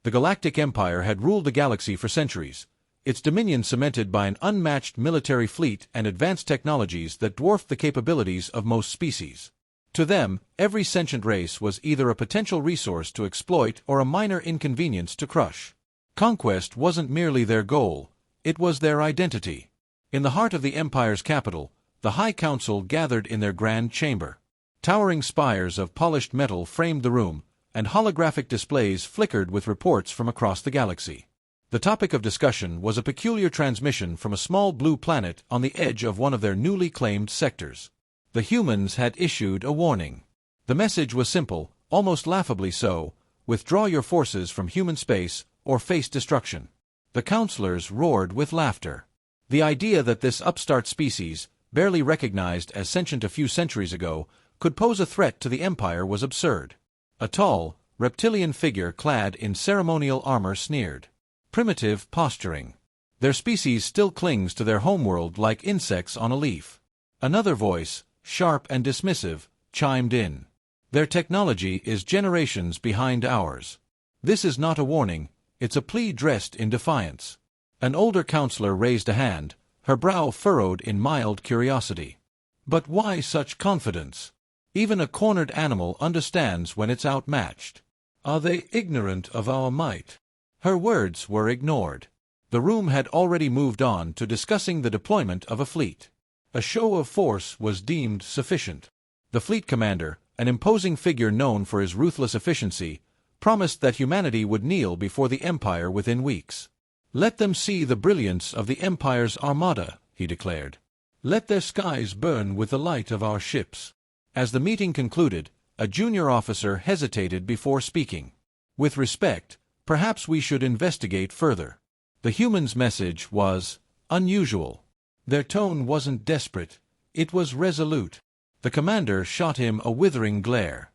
The Galactic Empire had ruled the galaxy for centuries, its dominion cemented by an unmatched military fleet and advanced technologies that dwarfed the capabilities of most species. To them, every sentient race was either a potential resource to exploit or a minor inconvenience to crush. Conquest wasn't merely their goal, it was their identity. In the heart of the Empire's capital, the High Council gathered in their grand chamber. Towering spires of polished metal framed the room, and holographic displays flickered with reports from across the galaxy. The topic of discussion was a peculiar transmission from a small blue planet on the edge of one of their newly claimed sectors. The humans had issued a warning. The message was simple, almost laughably so: withdraw your forces from human space or face destruction. The counselors roared with laughter. The idea that this upstart species, barely recognized as sentient a few centuries ago, could pose a threat to the Empire was absurd. A tall, reptilian figure clad in ceremonial armor sneered. Primitive posturing. Their species still clings to their homeworld like insects on a leaf. Another voice, sharp and dismissive, chimed in. Their technology is generations behind ours. This is not a warning, it's a plea dressed in defiance. An older counselor raised a hand, her brow furrowed in mild curiosity. But why such confidence? Even a cornered animal understands when it's outmatched. Are they ignorant of our might? Her words were ignored. The room had already moved on to discussing the deployment of a fleet. A show of force was deemed sufficient. The fleet commander, an imposing figure known for his ruthless efficiency, promised that humanity would kneel before the Empire within weeks. Let them see the brilliance of the Empire's armada, he declared. Let their skies burn with the light of our ships. As the meeting concluded, a junior officer hesitated before speaking. With respect, perhaps we should investigate further. The humans' message was unusual. Their tone wasn't desperate, it was resolute. The commander shot him a withering glare.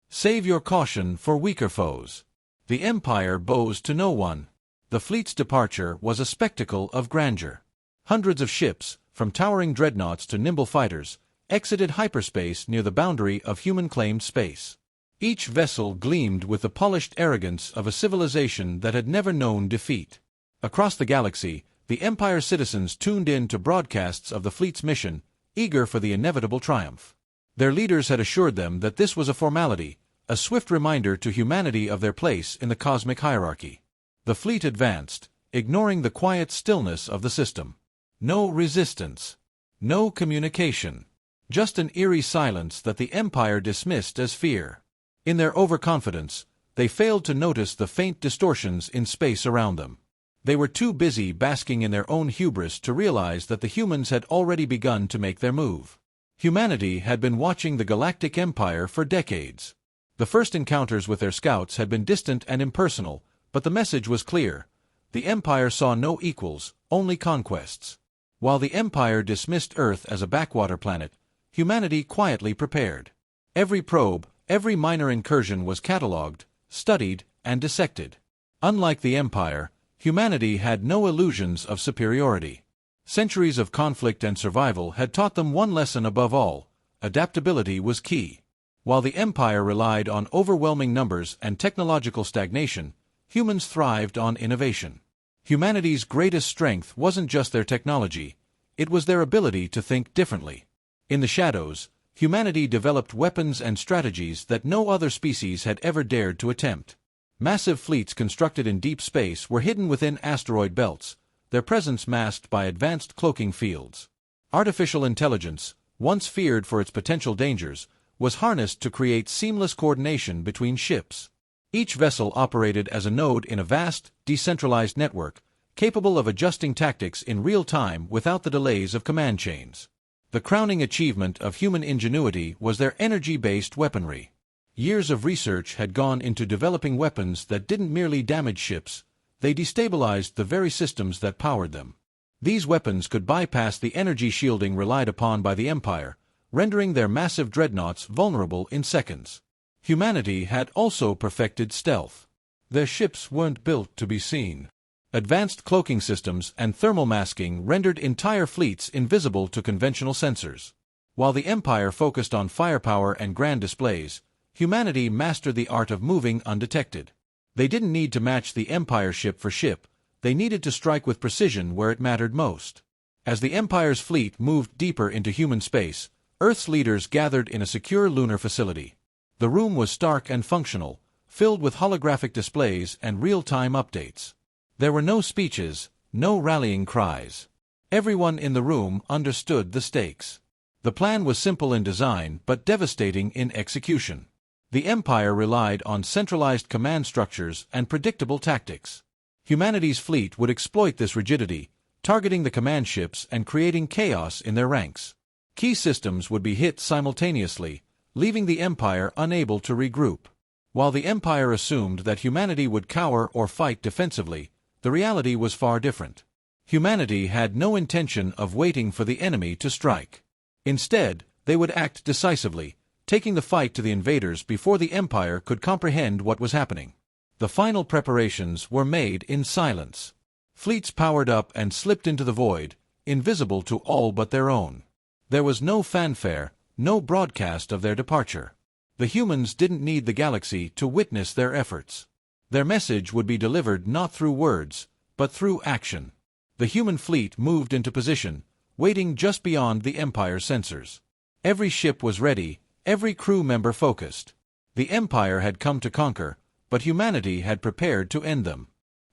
Save your caution for weaker foes. The Empire bows to no one. The fleet's departure was a spectacle of grandeur. Hundreds of ships, from towering dreadnoughts to nimble fighters, exited hyperspace near the boundary of human-claimed space. Each vessel gleamed with the polished arrogance of a civilization that had never known defeat. Across the galaxy, the Empire's citizens tuned in to broadcasts of the fleet's mission, eager for the inevitable triumph. Their leaders had assured them that this was a formality, a swift reminder to humanity of their place in the cosmic hierarchy. The fleet advanced, ignoring the quiet stillness of the system. No resistance. No communication. Just an eerie silence that the Empire dismissed as fear. In their overconfidence, they failed to notice the faint distortions in space around them. They were too busy basking in their own hubris to realize that the humans had already begun to make their move. Humanity had been watching the Galactic Empire for decades. The first encounters with their scouts had been distant and impersonal, but the message was clear. The Empire saw no equals, only conquests. While the Empire dismissed Earth as a backwater planet, humanity quietly prepared. Every probe, every minor incursion was catalogued, studied, and dissected. Unlike the Empire, humanity had no illusions of superiority. Centuries of conflict and survival had taught them one lesson above all: adaptability was key. While the Empire relied on overwhelming numbers and technological stagnation, humans thrived on innovation. Humanity's greatest strength wasn't just their technology, it was their ability to think differently. In the shadows, humanity developed weapons and strategies that no other species had ever dared to attempt. Massive fleets constructed in deep space were hidden within asteroid belts, their presence masked by advanced cloaking fields. Artificial intelligence, once feared for its potential dangers, was harnessed to create seamless coordination between ships. Each vessel operated as a node in a vast, decentralized network, capable of adjusting tactics in real time without the delays of command chains. The crowning achievement of human ingenuity was their energy-based weaponry. Years of research had gone into developing weapons that didn't merely damage ships, they destabilized the very systems that powered them. These weapons could bypass the energy shielding relied upon by the Empire, rendering their massive dreadnoughts vulnerable in seconds. Humanity had also perfected stealth. Their ships weren't built to be seen. Advanced cloaking systems and thermal masking rendered entire fleets invisible to conventional sensors. While the Empire focused on firepower and grand displays, humanity mastered the art of moving undetected. They didn't need to match the Empire ship for ship, they needed to strike with precision where it mattered most. As the Empire's fleet moved deeper into human space, Earth's leaders gathered in a secure lunar facility. The room was stark and functional, filled with holographic displays and real-time updates. There were no speeches, no rallying cries. Everyone in the room understood the stakes. The plan was simple in design but devastating in execution. The Empire relied on centralized command structures and predictable tactics. Humanity's fleet would exploit this rigidity, targeting the command ships and creating chaos in their ranks. Key systems would be hit simultaneously, leaving the Empire unable to regroup. While the Empire assumed that humanity would cower or fight defensively, the reality was far different. Humanity had no intention of waiting for the enemy to strike. Instead, they would act decisively, taking the fight to the invaders before the Empire could comprehend what was happening. The final preparations were made in silence. Fleets powered up and slipped into the void, invisible to all but their own. There was no fanfare, no broadcast of their departure. The humans didn't need the galaxy to witness their efforts. Their message would be delivered not through words, but through action. The human fleet moved into position, waiting just beyond the Empire's sensors. Every ship was ready, every crew member focused. The Empire had come to conquer, but humanity had prepared to end them.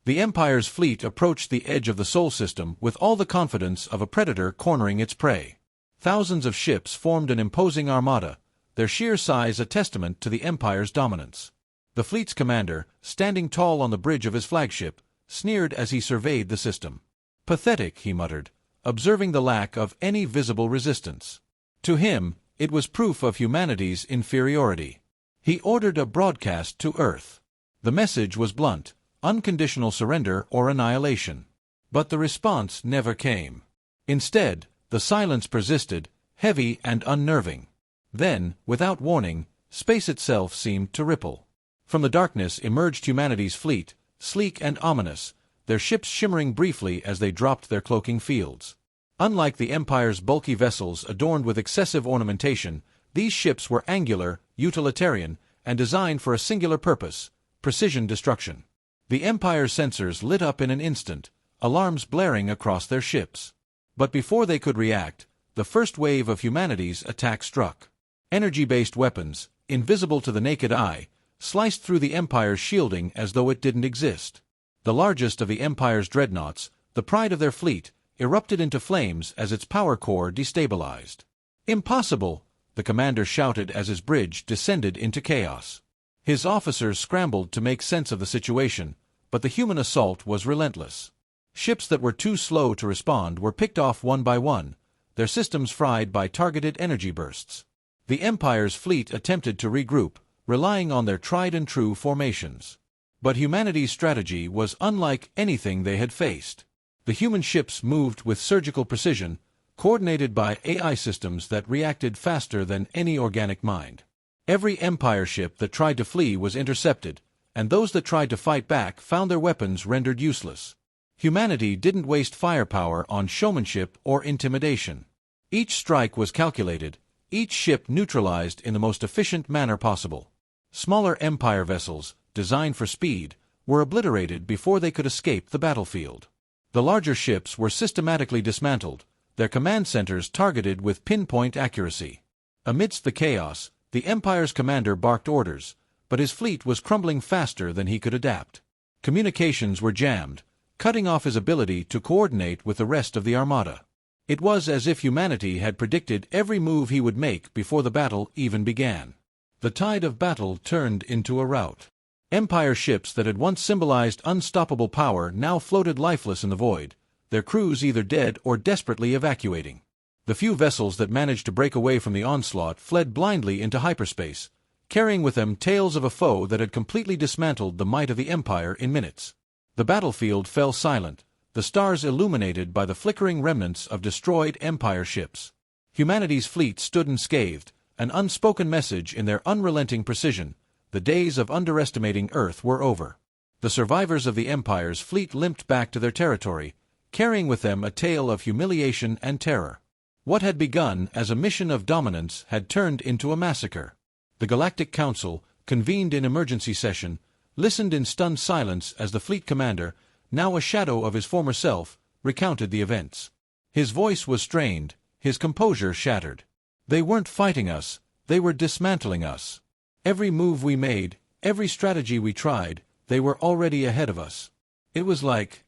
The Empire's fleet approached the edge of the Sol system with all the confidence of a predator cornering its prey. Thousands of ships formed an imposing armada, their sheer size a testament to the Empire's dominance. The fleet's commander, standing tall on the bridge of his flagship, sneered as he surveyed the system. "Pathetic," he muttered, observing the lack of any visible resistance. To him, it was proof of humanity's inferiority. He ordered a broadcast to Earth. The message was blunt: unconditional surrender or annihilation. But the response never came. Instead, the silence persisted, heavy and unnerving. Then, without warning, space itself seemed to ripple. From the darkness emerged humanity's fleet, sleek and ominous, their ships shimmering briefly as they dropped their cloaking fields. Unlike the Empire's bulky vessels adorned with excessive ornamentation, these ships were angular, utilitarian, and designed for a singular purpose: precision destruction. The Empire's sensors lit up in an instant, alarms blaring across their ships. But before they could react, the first wave of humanity's attack struck. Energy-based weapons, invisible to the naked eye, sliced through the Empire's shielding as though it didn't exist. The largest of the Empire's dreadnoughts, the pride of their fleet, erupted into flames as its power core destabilized. "Impossible!" the commander shouted as his bridge descended into chaos. His officers scrambled to make sense of the situation, but the human assault was relentless. Ships that were too slow to respond were picked off one by one, their systems fried by targeted energy bursts. The Empire's fleet attempted to regroup, relying on their tried-and-true formations. But humanity's strategy was unlike anything they had faced. The human ships moved with surgical precision, coordinated by AI systems that reacted faster than any organic mind. Every Empire ship that tried to flee was intercepted, and those that tried to fight back found their weapons rendered useless. Humanity didn't waste firepower on showmanship or intimidation. Each strike was calculated, each ship neutralized in the most efficient manner possible. Smaller Empire vessels, designed for speed, were obliterated before they could escape the battlefield. The larger ships were systematically dismantled, their command centers targeted with pinpoint accuracy. Amidst the chaos, the Empire's commander barked orders, but his fleet was crumbling faster than he could adapt. Communications were jammed, cutting off his ability to coordinate with the rest of the armada. It was as if humanity had predicted every move he would make before the battle even began. The tide of battle turned into a rout. Empire ships that had once symbolized unstoppable power now floated lifeless in the void, their crews either dead or desperately evacuating. The few vessels that managed to break away from the onslaught fled blindly into hyperspace, carrying with them tales of a foe that had completely dismantled the might of the Empire in minutes. The battlefield fell silent, the stars illuminated by the flickering remnants of destroyed Empire ships. Humanity's fleet stood unscathed, an unspoken message in their unrelenting precision: the days of underestimating Earth were over. The survivors of the Empire's fleet limped back to their territory, carrying with them a tale of humiliation and terror. What had begun as a mission of dominance had turned into a massacre. The Galactic Council, convened in emergency session, listened in stunned silence as the fleet commander, now a shadow of his former self, recounted the events. His voice was strained, his composure shattered. They weren't fighting us, they were dismantling us. Every move we made, every strategy we tried, they were already ahead of us. It was like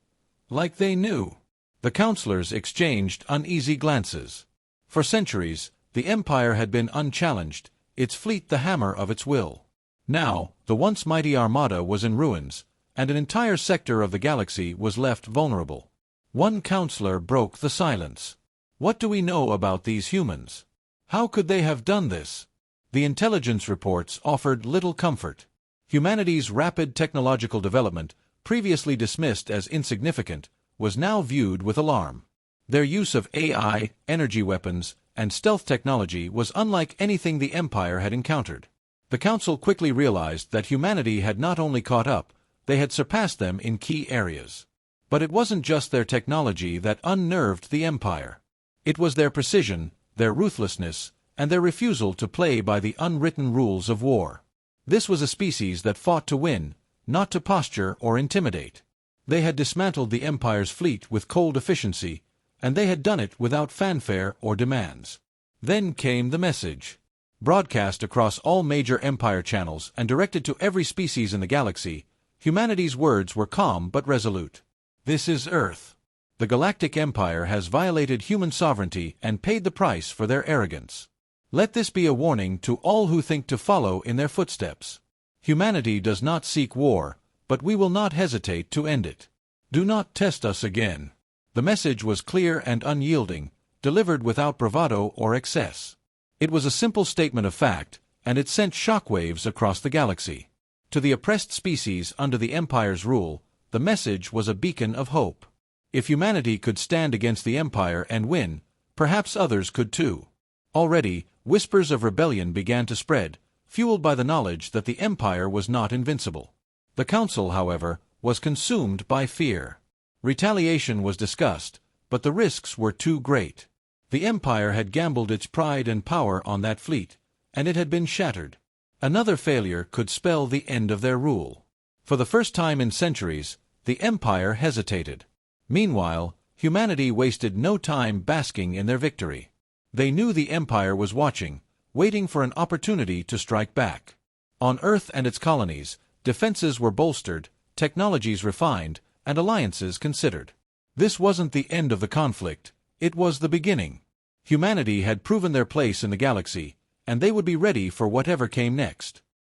they knew. The counselors exchanged uneasy glances. For centuries, the Empire had been unchallenged, its fleet the hammer of its will. Now, the once mighty armada was in ruins, and an entire sector of the galaxy was left vulnerable. One counselor broke the silence. What do we know about these humans? How could they have done this? The intelligence reports offered little comfort. Humanity's rapid technological development, previously dismissed as insignificant, was now viewed with alarm. Their use of AI, energy weapons, and stealth technology was unlike anything the Empire had encountered. The Council quickly realized that humanity had not only caught up, they had surpassed them in key areas. But it wasn't just their technology that unnerved the Empire. It was their precision, their ruthlessness, and their refusal to play by the unwritten rules of war. This was a species that fought to win, not to posture or intimidate. They had dismantled the Empire's fleet with cold efficiency, and they had done it without fanfare or demands. Then came the message. Broadcast across all major Empire channels and directed to every species in the galaxy, humanity's words were calm but resolute. This is Earth. The Galactic Empire has violated human sovereignty and paid the price for their arrogance. Let this be a warning to all who think to follow in their footsteps. Humanity does not seek war, but we will not hesitate to end it. Do not test us again. The message was clear and unyielding, delivered without bravado or excess. It was a simple statement of fact, and it sent shockwaves across the galaxy. To the oppressed species under the Empire's rule, the message was a beacon of hope. If humanity could stand against the Empire and win, perhaps others could too. Already, whispers of rebellion began to spread, fueled by the knowledge that the Empire was not invincible. The Council, however, was consumed by fear. Retaliation was discussed, but the risks were too great. The Empire had gambled its pride and power on that fleet, and it had been shattered. Another failure could spell the end of their rule. For the first time in centuries, the Empire hesitated. Meanwhile, humanity wasted no time basking in their victory. They knew the Empire was watching, waiting for an opportunity to strike back. On Earth and its colonies, defenses were bolstered, technologies refined, and alliances considered. This wasn't the end of the conflict, it was the beginning. Humanity had proven their place in the galaxy, and they would be ready for whatever came next.